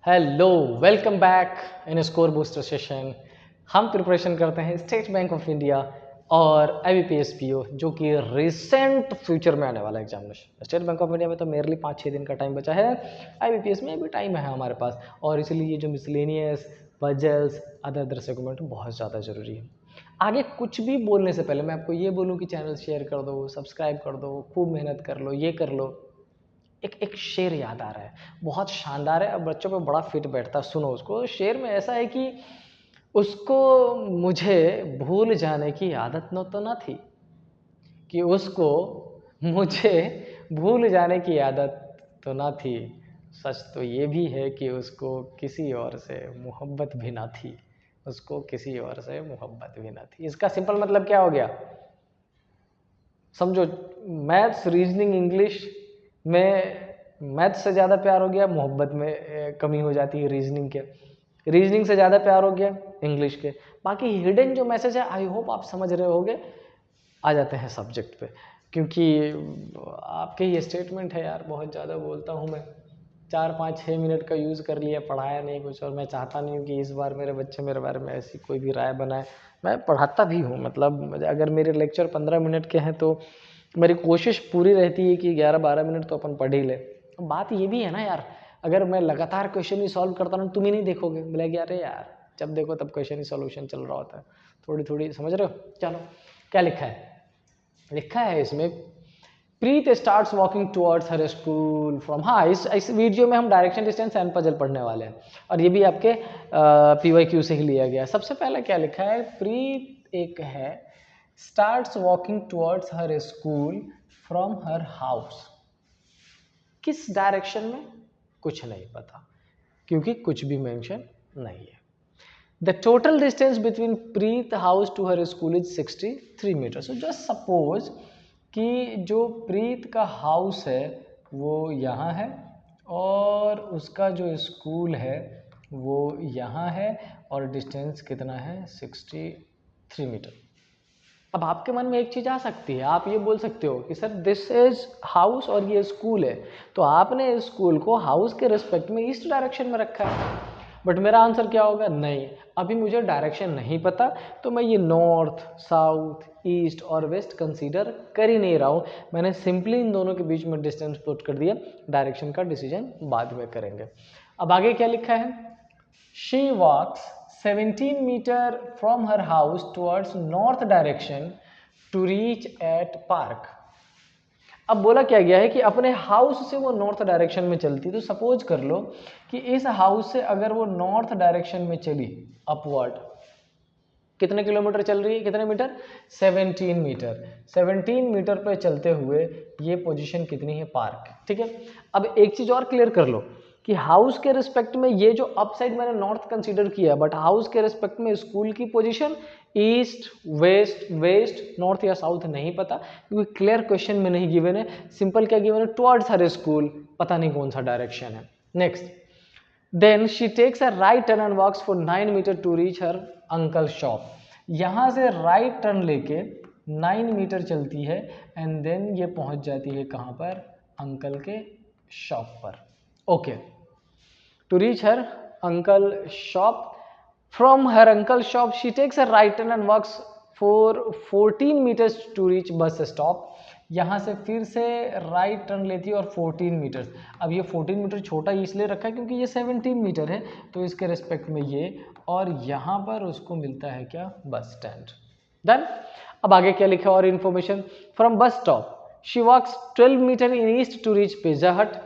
Hello, welcome back in score booster session. हम preparation करते हैं स्टेट बैंक ऑफ इंडिया और IBPS PO जो कि रिसेंट फ्यूचर में आने वाला examination. State bank of India में तो मेरली 5-6 दिन का टाइम बचा है, IBPS में भी टाइम है हमारे पास, और इसलिए ये जो मिसलेनियस पजल्स अदर सेगमेंट बहुत ज़्यादा ज़रूरी है। आगे कुछ भी बोलने से पहले मैं आपको ये बोलूँ कि चैनल शेयर कर दो, सब्सक्राइब कर दो, खूब मेहनत कर लो, ये कर लो। एक शेर याद आ रहा है, बहुत शानदार है, अब बच्चों पे बड़ा फिट बैठता है, सुनो उसको। शेर में ऐसा है कि उसको मुझे भूल जाने की आदत न तो ना थी, कि उसको मुझे भूल जाने की आदत तो ना थी। सच तो ये भी है कि उसको किसी और से मोहब्बत भी ना थी, उसको किसी और से मोहब्बत भी ना थी। इसका सिंपल मतलब क्या हो गया समझो। मैथ्स, रीजनिंग, इंग्लिश में मैथ्स से ज़्यादा प्यार हो गया, मोहब्बत में कमी हो जाती है रीजनिंग के। रीजनिंग से ज़्यादा प्यार हो गया इंग्लिश के। बाकी हिडन जो मैसेज है, आई होप आप समझ रहे होगे। आ जाते हैं सब्जेक्ट पे, क्योंकि आपके ही स्टेटमेंट है यार, बहुत ज़्यादा बोलता हूँ मैं। 4-5-6 मिनट का यूज़ कर लिया, पढ़ाया नहीं कुछ, और मैं चाहता नहीं हूँ कि इस बार मेरे बच्चे मेरे बारे में ऐसी कोई भी राय बनाए। मैं पढ़ाता भी हूँ, मतलब अगर मेरे लेक्चर 15 मिनट के हैं तो मेरी कोशिश पूरी रहती है कि 11-12 मिनट तो अपन पढ़ ही ले। बात ये भी है ना यार, अगर मैं लगातार क्वेश्चन ही सॉल्व करता रहूँ, तुम ही नहीं देखोगे, बोले कि अरे यार जब देखो तब क्वेश्चन ही सॉल्यूशन चल रहा होता है। थोड़ी थोड़ी समझ रहे हो। चलो क्या लिखा है, लिखा है इसमें, Preet starts walking towards her school from. हाँ, इस वीडियो में हम डायरेक्शन, डिस्टेंस एंड पजल पढ़ने वाले हैं, और ये भी आपके PYQ से ही लिया गया है। सबसे पहले क्या लिखा है, प्रीत एक है, starts walking towards her school from her house. किस डायरेक्शन में कुछ नहीं पता, क्योंकि कुछ भी मेंशन नहीं है। The total distance between Preet house to her school is 63 meters. So just suppose कि जो प्रीत का हाउस है वो यहाँ है, और उसका जो स्कूल है वो यहाँ है, और डिस्टेंस कितना है, 63 मीटर। अब आपके मन में एक चीज़ आ सकती है, आप ये बोल सकते हो कि सर दिस इज हाउस और ये स्कूल है, तो आपने स्कूल को हाउस के रिस्पेक्ट में ईस्ट डायरेक्शन में रखा है। बट मेरा आंसर क्या होगा, नहीं, अभी मुझे डायरेक्शन नहीं पता, तो मैं ये नॉर्थ, साउथ, ईस्ट और वेस्ट कंसीडर कर ही नहीं रहा हूँ। मैंने सिंपली इन दोनों के बीच में डिस्टेंस पुट कर दिया, डायरेक्शन का डिसीजन बाद में करेंगे। अब आगे क्या लिखा है, She walks 17 meter from her house towards north direction to reach at park. अब बोला क्या गया है कि अपने हाउस से वो नॉर्थ डायरेक्शन में चलती, तो सपोज कर लो कि इस हाउस से अगर वो नॉर्थ डायरेक्शन में चली अपवर्ड, कितने किलोमीटर चल रही है, कितने मीटर, 17 मीटर। 17 मीटर पे चलते हुए ये पोजीशन कितनी है, पार्क। ठीक है, अब एक चीज और क्लियर कर लो कि हाउस के रिस्पेक्ट में ये जो अप साइड मैंने नॉर्थ कंसीडर किया, बट हाउस के रिस्पेक्ट में स्कूल की पोजीशन ईस्ट, वेस्ट, नॉर्थ या साउथ नहीं पता, क्योंकि क्लियर क्वेश्चन में नहीं गिवन है। सिंपल क्या गिवन है, टुवर्ड्स हर स्कूल, पता नहीं कौन सा डायरेक्शन है। Next, then she takes a right turn and walks for 9 meter to reach her uncle shop. यहाँ से राइट टर्न लेके 9 मीटर चलती है, एंड देन ये पहुंच जाती है कहाँ पर, अंकल के शॉप पर। Okay, to reach her uncle shop, from her uncle shop she takes a right turn and walks for 14 meters to reach bus stop. यहाँ से फिर से राइट टर्न लेती है और 14 मीटर। अब ये 14 मीटर छोटा इसलिए रखा है क्योंकि ये 17 मीटर है, तो इसके रिस्पेक्ट में ये, और यहाँ पर उसको मिलता है क्या, बस स्टैंड। डन। अब आगे क्या लिखा और information, from bus stop she walks 12 meter in east to reach pizza hut.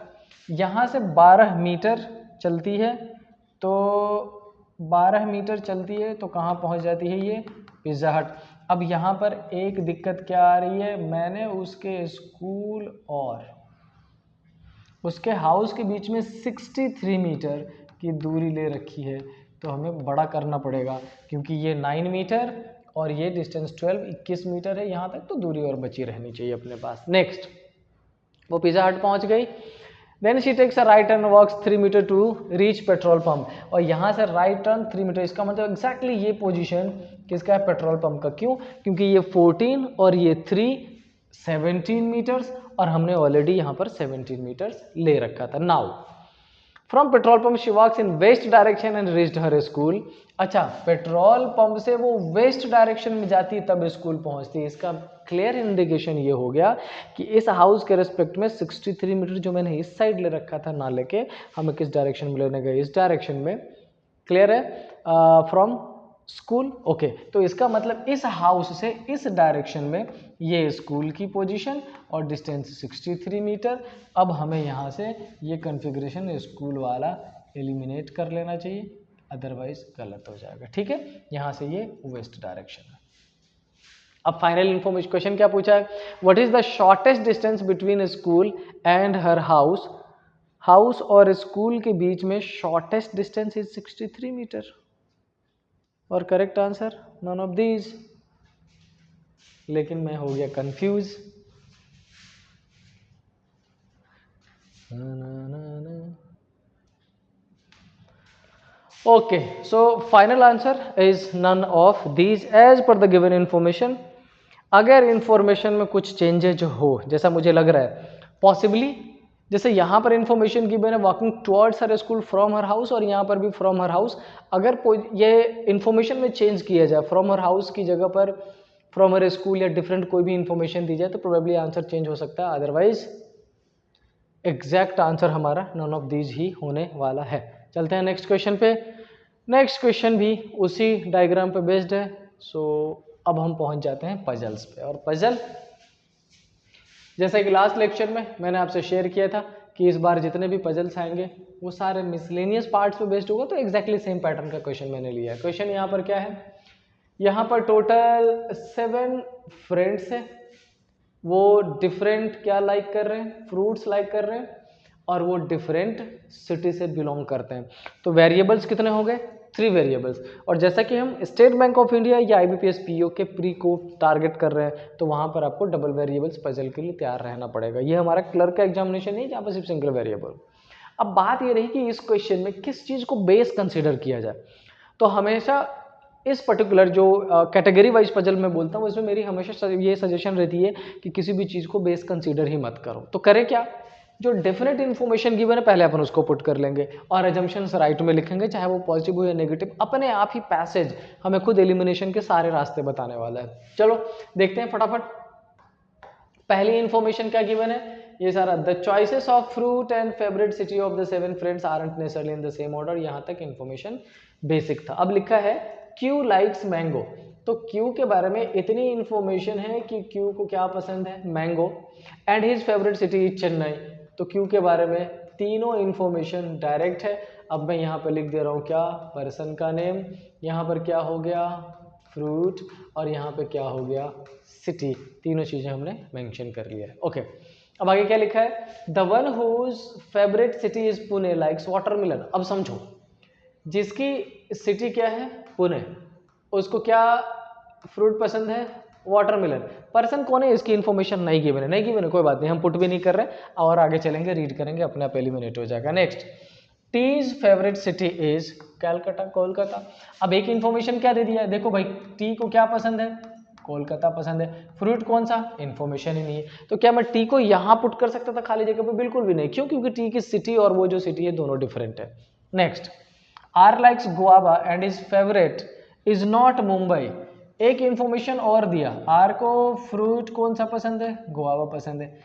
यहाँ से 12 मीटर चलती है, तो 12 मीटर चलती है तो कहाँ पहुँच जाती है, ये पिज्जा हट। अब यहाँ पर एक दिक्कत क्या आ रही है, मैंने उसके स्कूल और उसके हाउस के बीच में 63 मीटर की दूरी ले रखी है, तो हमें बड़ा करना पड़ेगा, क्योंकि ये 9 मीटर और ये डिस्टेंस 21 मीटर है यहाँ तक, तो दूरी और बची रहनी चाहिए अपने पास। नेक्स्ट, वो पिज्जा हट पहुँच गई, then she takes a right turn walks 3 meter to reach petrol pump, और यहाँ से राइट टर्न 3 मीटर, इसका मतलब एग्जैक्टली ये पोजीशन किसका है, पेट्रोल पंप का। क्यों, क्योंकि ये 14 और ये 3, 17 मीटर्स, और हमने ऑलरेडी यहाँ पर 17 मीटर्स ले रखा था। Now from petrol pump she walks in west direction and reached her school. अच्छा, पेट्रोल पंप से वो वेस्ट डायरेक्शन में जाती है तब स्कूल पहुंचती है। इसका क्लियर इंडिकेशन ये हो गया कि इस हाउस के रिस्पेक्ट में 63 मीटर जो मैंने इस साइड ले रखा था ना लेके हमें किस डायरेक्शन में लेने गए, इस डायरेक्शन में। क्लियर है? From school. ओके, तो इसका मतलब इस हाउस से इस डायरेक्शन में ये स्कूल की पोजीशन और डिस्टेंस 63 मीटर। अब हमें यहाँ से ये कॉन्फ़िगरेशन स्कूल वाला एलिमिनेट कर लेना चाहिए, अदरवाइज गलत हो जाएगा। ठीक है, यहाँ से ये वेस्ट डायरेक्शन है। अब फाइनल इन्फॉर्मेशन क्वेश्चन क्या पूछा है, what is the shortest distance between school and her house. House और स्कूल के बीच में शॉर्टेस्ट डिस्टेंस इज 63 मीटर। और correct answer none of these. लेकिन मैं हो गया confused. Okay, so final answer is none of these as per the given information. अगर इंफॉर्मेशन में कुछ चेंजेज हो, जैसा मुझे लग रहा है पॉसिबली, जैसे यहाँ पर इंफॉर्मेशन की मैंने walking towards her school from her house और यहाँ पर भी फ्रॉम हर हाउस, अगर ये इंफॉर्मेशन में चेंज किया जाए, फ्रॉम हर हाउस की जगह पर फ्रॉम हर स्कूल या डिफरेंट कोई भी इंफॉर्मेशन दी जाए तो प्रोबेबली आंसर चेंज हो सकता है। अदरवाइज एग्जैक्ट आंसर हमारा नन ऑफ दीज ही होने वाला है। चलते हैं नेक्स्ट क्वेश्चन पे। नेक्स्ट क्वेश्चन भी उसी डायग्राम पे बेस्ड है। सो अब हम पहुंच जाते हैं पजल्स पे। और पजल जैसा कि लास्ट लेक्चर में मैंने आपसे शेयर किया था कि इस बार जितने भी पजल्स आएंगे वो सारे मिसलेनियस पार्ट्स पे बेस्ड होगा, तो एग्जैक्टली सेम पैटर्न का क्वेश्चन मैंने लिया है। क्वेश्चन यहाँ पर क्या है, यहाँ पर टोटल 7 फ्रेंड्स हैं, वो डिफरेंट क्या लाइक कर रहे हैं, फ्रूट्स लाइक कर रहे हैं और वो डिफरेंट सिटी से बिलोंग करते हैं। तो वेरिएबल्स कितने हो गए, 3 वेरिएबल्स। और जैसा कि हम स्टेट बैंक ऑफ इंडिया या IBPS PO के प्री को टारगेट कर रहे हैं तो वहाँ पर आपको डबल वेरिएबल्स पजल के लिए तैयार रहना पड़ेगा। ये हमारा क्लर्क का एग्जामिनेशन नहीं जहाँ पर सिर्फ सिंगल वेरिएबल। अब बात ये रही कि इस क्वेश्चन में किस चीज़ को बेस कंसिडर किया जाए। तो हमेशा इस पर्टिकुलर जो कैटेगरी वाइज पजल में बोलता हूँ उसमें मेरी हमेशा ये सजेशन रहती है कि किसी भी चीज़ को बेस कंसीडर ही मत करो। तो करें क्या, जो डेफिनेट इन्फॉर्मेशन गिवन है पहले अपन उसको पुट कर लेंगे और एजम्पशंस राइट में लिखेंगे, चाहे वो पॉजिटिव हो या नेगेटिव। अपने आप ही पैसेज हमें खुद एलिमिनेशन के सारे रास्ते बताने वाला है। चलो देखते हैं फटाफट। पहली इन्फॉर्मेशन क्या गिवन है, ये सारा the choices of fruit and favourite city of the 7 friends aren't necessarily in the same order. यहाँ तक इन्फॉर्मेशन बेसिक था। अब लिखा है क्यू लाइक्स मैंगो। तो क्यू के बारे में इतनी इन्फॉर्मेशन है कि क्यू को क्या पसंद है, mango, and his favourite city is Chennai. तो क्यू के बारे में तीनों इन्फॉर्मेशन डायरेक्ट है। अब मैं यहाँ पे लिख दे रहा हूँ क्या, पर्सन का नेम, यहाँ पर क्या हो गया फ्रूट और यहाँ पे क्या हो गया सिटी। तीनों चीज़ें हमने मेंशन कर लिया है। ओके, अब आगे क्या लिखा है, the one whose favourite city is Pune likes watermelon. अब समझो, जिसकी सिटी क्या है पुणे, उसको क्या फ्रूट पसंद है, वाटरमेलन। पर्सन कौन है इसकी इन्फॉर्मेशन नहीं गिवन है, नहीं गिवन है, कोई बात नहीं, हम पुट भी नहीं कर रहे और आगे चलेंगे, रीड करेंगे, अपने आप एलिमिनेट हो जाएगा। Next, T's favourite city is Calcutta, Kolkata. अब एक इन्फॉर्मेशन क्या दे दिया है, देखो भाई टी को क्या पसंद है, कोलकाता पसंद है। फ्रूट कौन सा, इन्फॉर्मेशन ही नहीं है। तो क्या मैं टी को यहाँ पुट कर सकता था खाली जगह पे, बिल्कुल भी नहीं। क्यों, क्योंकि टी की सिटी और वो जो सिटी है दोनों डिफरेंट है। Next, R likes guava and is favourite is not Mumbai. एक इंफॉर्मेशन और दिया, आर को फ्रूट कौन सा पसंद है, गुआवा पसंद है,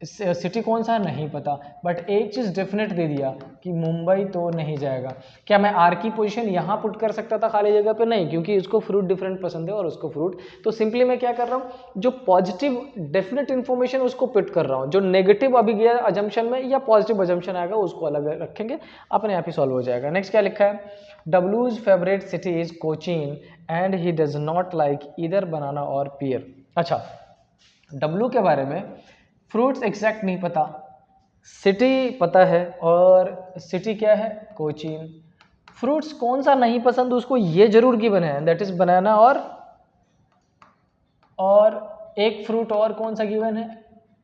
सिटी कौन सा नहीं पता, बट एक चीज डेफिनेट दे दिया कि मुंबई तो नहीं जाएगा। क्या मैं आर की पोजीशन यहाँ पुट कर सकता था खाली जगह पे, नहीं, क्योंकि इसको फ्रूट डिफरेंट पसंद है और उसको फ्रूट। तो सिंपली मैं क्या कर रहा हूँ, जो पॉजिटिव डेफिनेट इन्फॉर्मेशन उसको पुट कर रहा हूँ, जो नेगेटिव अभी गया अजम्पशन में या पॉजिटिव अजम्पशन आएगा उसको अलग रखेंगे, अपने आप ही सॉल्व हो जाएगा। नेक्स्ट क्या लिखा है, Dablu's favourite city is Cochin and he does not like either banana और पियर। अच्छा, डब्लू के बारे में फ्रूट्स एग्जैक्ट नहीं पता, सिटी पता है, और सिटी क्या है, कोचीन। फ्रूट्स कौन सा नहीं पसंद उसको ये जरूर गिवन है, दैट इज बनाना और एक फ्रूट और कौन सा गिवन है,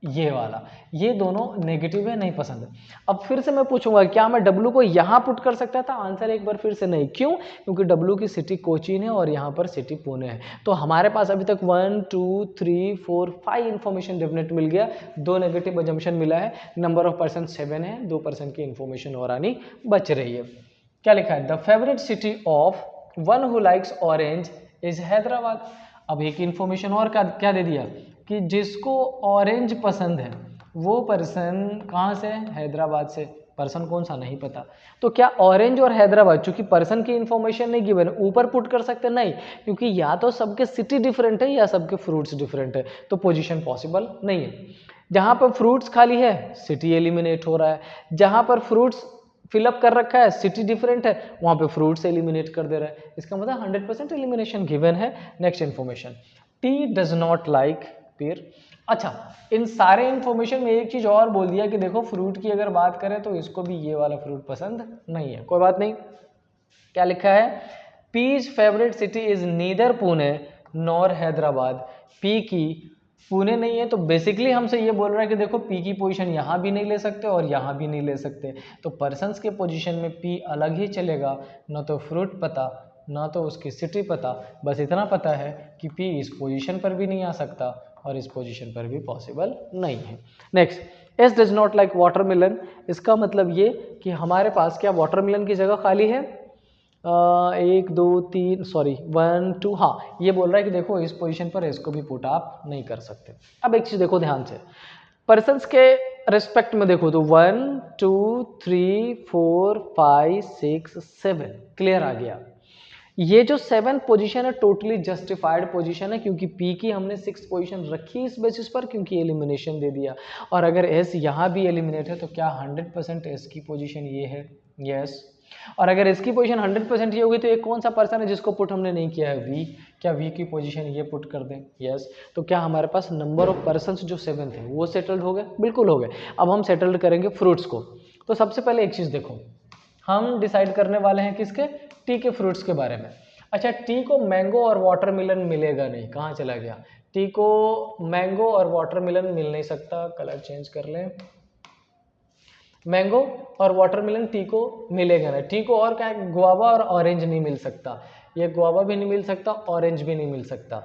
ये वाला, ये दोनों नेगेटिव है, नहीं पसंद है। अब फिर से मैं पूछूंगा क्या मैं W को यहाँ पुट कर सकता था? आंसर एक बार फिर से नहीं। क्यों? क्योंकि W की सिटी कोचीन है और यहाँ पर सिटी पुणे है। तो हमारे पास अभी तक 1 2 3 4 5 इन्फॉर्मेशन डेफिनेट मिल गया, 2 नेगेटिव अजम्पशन मिला है, नंबर ऑफ पर्सन 7 है, 2% की इन्फॉर्मेशन और आनी बच रही है। क्या लिखा है? The favourite city of one who likes orange is Hyderabad. अब एक इन्फॉर्मेशन और क्या दे दिया कि जिसको ऑरेंज पसंद है वो पर्सन कहाँ से? हैदराबाद से। पर्सन कौन सा नहीं पता। तो क्या ऑरेंज और हैदराबाद, चूंकि पर्सन की इन्फॉर्मेशन नहीं गिवन, ऊपर पुट कर सकते? नहीं, क्योंकि या तो सबके सिटी डिफरेंट है या सबके फ्रूट्स डिफरेंट है, तो पोजीशन पॉसिबल नहीं है। जहां पर फ्रूट्स खाली है सिटी एलिमिनेट हो रहा है, जहां पर फ्रूट्स फिलअप कर रखा है सिटी डिफरेंट है, वहां पे फ्रूट्स एलिमिनेट कर दे रहा है। इसका मतलब 100% एलिमिनेशन गिवन है। Next information, T does not like pair. अच्छा, इन सारे इंफॉर्मेशन में एक चीज और बोल दिया कि देखो फ्रूट की अगर बात करें तो इसको भी ये वाला फ्रूट पसंद नहीं है। कोई बात नहीं। क्या लिखा है? P's favourite city is neither Pune nor Hyderabad. P की पुणे नहीं है, तो बेसिकली हमसे ये बोल रहा है कि देखो पी की पोजीशन यहाँ भी नहीं ले सकते और यहाँ भी नहीं ले सकते, तो पर्सन्स के पोजीशन में पी अलग ही चलेगा। न तो फ्रूट पता, ना तो उसकी सिटी पता, बस इतना पता है कि पी इस पोजीशन पर भी नहीं आ सकता और इस पोजीशन पर भी पॉसिबल नहीं है। Next, S does not like watermelon. इसका मतलब ये कि हमारे पास क्या वाटरमेलन की जगह खाली है? 1 2 3 सॉरी 1 2, हाँ, ये बोल रहा है कि देखो इस पोजीशन पर इसको भी पुट आप नहीं कर सकते। अब एक चीज देखो ध्यान से, पर्सन्स के रिस्पेक्ट में देखो तो 1 2 3 4 5 6 7 क्लियर आ गया। ये जो 7 पोजीशन है टोटली जस्टिफाइड पोजीशन है, क्योंकि पी की हमने 6 पोजीशन रखी इस बेसिस पर, क्योंकि एलिमिनेशन दे दिया। और अगर एस यहाँ भी एलिमिनेट है तो क्या 100% एस की पोजीशन ये है? यस। और अगर इसकी पोजीशन 100% ये होगी तो एक कौन सा पर्सन है जिसको पुट हमने नहीं किया है? वी। क्या वी की पोजीशन ये पुट कर दें? यस। तो क्या हमारे पास नंबर ऑफ पर्सन्स जो 7 थे वो सेटल्ड हो गए? बिल्कुल हो गए। अब हम सेटल्ड करेंगे फ्रूट्स को। तो सबसे पहले एक चीज देखो, हम डिसाइड करने वाले हैं किसके? टी के फ्रूट्स के बारे में। अच्छा, टी को मैंगो और वाटरमेलन मिलेगा नहीं, कहाँ चला गया? टी को मैंगो और वाटरमेलन मिल नहीं सकता, कलर चेंज कर लें। मैंगो और वाटरमेलन टी को मिलेगा ना। टी को और क्या? गुआवा और ऑरेंज नहीं मिल सकता, ये गुआवा भी नहीं मिल सकता, ऑरेंज भी नहीं मिल सकता।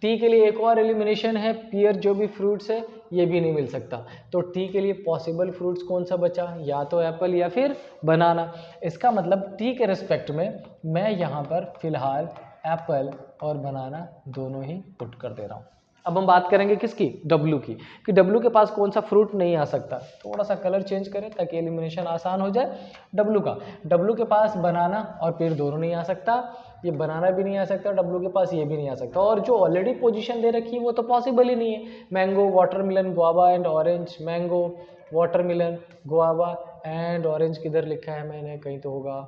टी के लिए एक और एलिमिनेशन है, पियर जो भी फ्रूट्स है ये भी नहीं मिल सकता। तो टी के लिए पॉसिबल फ्रूट्स कौन सा बचा? या तो एप्पल या फिर बनाना। इसका मतलब टी के रिस्पेक्ट में मैं यहाँ पर फिलहाल एप्पल और बनाना दोनों ही पुट कर दे रहा हूँ। अब हम बात करेंगे किसकी? डब्लू की, कि डब्लू के पास कौन सा फ्रूट नहीं आ सकता। थोड़ा सा कलर चेंज करें ताकि एलिमिनेशन आसान हो जाए। डब्लू का, डब्लू के पास बनाना और पेड़ दोनों नहीं आ सकता, ये बनाना भी नहीं आ सकता, डब्लू के पास ये भी नहीं आ सकता। और जो ऑलरेडी पोजीशन दे रखी है वो तो पॉसिबल ही नहीं है। Mango, watermelon, guava and orange. Mango, watermelon, guava and orange किधर लिखा है मैंने? कहीं तो होगा।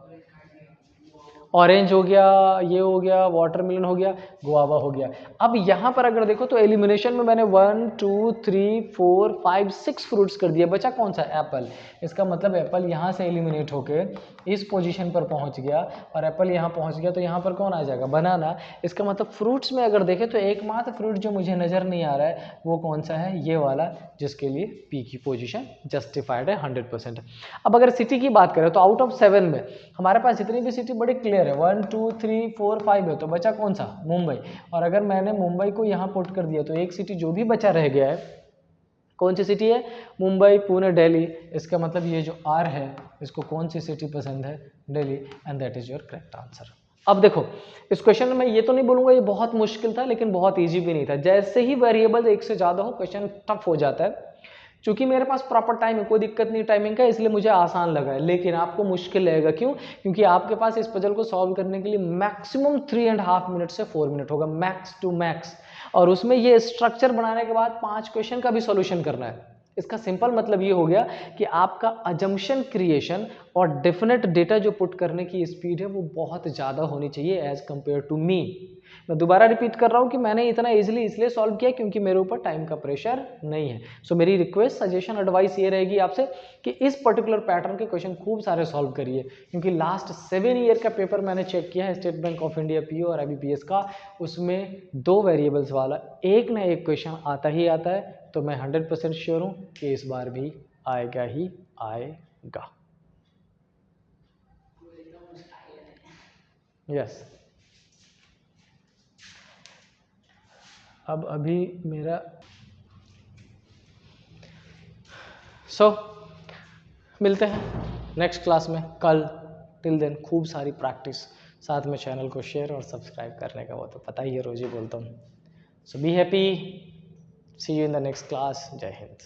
ऑरेंज हो गया, ये हो गया, वाटरमेलन हो गया, गुआवा हो गया। अब यहाँ पर अगर देखो तो एलिमिनेशन में मैंने 1 2 3 4 5 6 फ्रूट्स कर दिए, बचा कौन सा? एप्पल। इसका मतलब एप्पल यहाँ से एलिमिनेट होके इस पोजीशन पर पहुँच गया और एप्पल यहाँ पहुँच गया, तो यहाँ पर कौन आ जाएगा? बनाना। इसका मतलब फ्रूट्स में अगर देखें तो एकमात्र फ्रूट जो मुझे नज़र नहीं आ रहा है वो कौन सा है? ये वाला, जिसके लिए पी की पोजीशन जस्टिफाइड है 100%। अब अगर सिटी की बात करें तो आउट ऑफ 7 में हमारे पास जितनी भी सिटी बड़ी क्लियर है, 1 2 3 4 5 है, तो बचा कौन सा? मुंबई। और अगर मैंने मुंबई को यहाँ पुट कर दिया तो एक सिटी जो भी बचा रह गया है, कौन सी सिटी है? मुंबई, पुणे, दिल्ली। इसका मतलब ये जो आर है इसको कौन सी सिटी पसंद है? Delhi, and that is your correct answer. अब देखो इस क्वेश्चन में ये तो नहीं बोलूंगा ये बहुत मुश्किल था, लेकिन बहुत ईजी भी नहीं था। जैसे ही वेरिएबल एक से ज़्यादा हो क्वेश्चन टफ हो जाता है। चूंकि मेरे पास प्रॉपर टाइम है, कोई दिक्कत नहीं टाइमिंग का, इसलिए मुझे आसान लगा है, लेकिन आपको मुश्किल लगेगा। क्यों? क्योंकि आपके पास इस पजल को सॉल्व करने के लिए मैक्सिमम 3.5 मिनट से 4 मिनट होगा, मैक्स टू मैक्स। और उसमें ये स्ट्रक्चर बनाने के बाद 5 क्वेश्चन का भी सॉल्यूशन करना है। इसका सिंपल मतलब ये हो गया कि आपका अजम्पशन क्रिएशन और डेफिनेट डेटा जो पुट करने की स्पीड है वो बहुत ज़्यादा होनी चाहिए एज़ कम्पेयर टू मी। मैं दोबारा रिपीट कर रहा हूँ कि मैंने इतना इजीली इसलिए सॉल्व किया क्योंकि मेरे ऊपर टाइम का प्रेशर नहीं है। सो मेरी रिक्वेस्ट, सजेशन, एडवाइस ये रहेगी आपसे कि इस पर्टिकुलर पैटर्न के क्वेश्चन खूब सारे सॉल्व करिए, क्योंकि लास्ट 7 ईयर का पेपर मैंने चेक किया है state bank of India PO और IBPS का, उसमें 2 वेरिएबल्स वाला एक ना एक क्वेश्चन आता ही आता है। तो मैं 100% श्योर हूँ कि इस बार भी आएगा ही आएगा। यस अब अभी मेरा मिलते हैं नेक्स्ट क्लास में कल। टिल देन खूब सारी प्रैक्टिस, साथ में चैनल को शेयर और सब्सक्राइब करने का वो तो पता ही है, रोज ही बोलता हूँ। So be happy, see you in the next class. जय हिंद।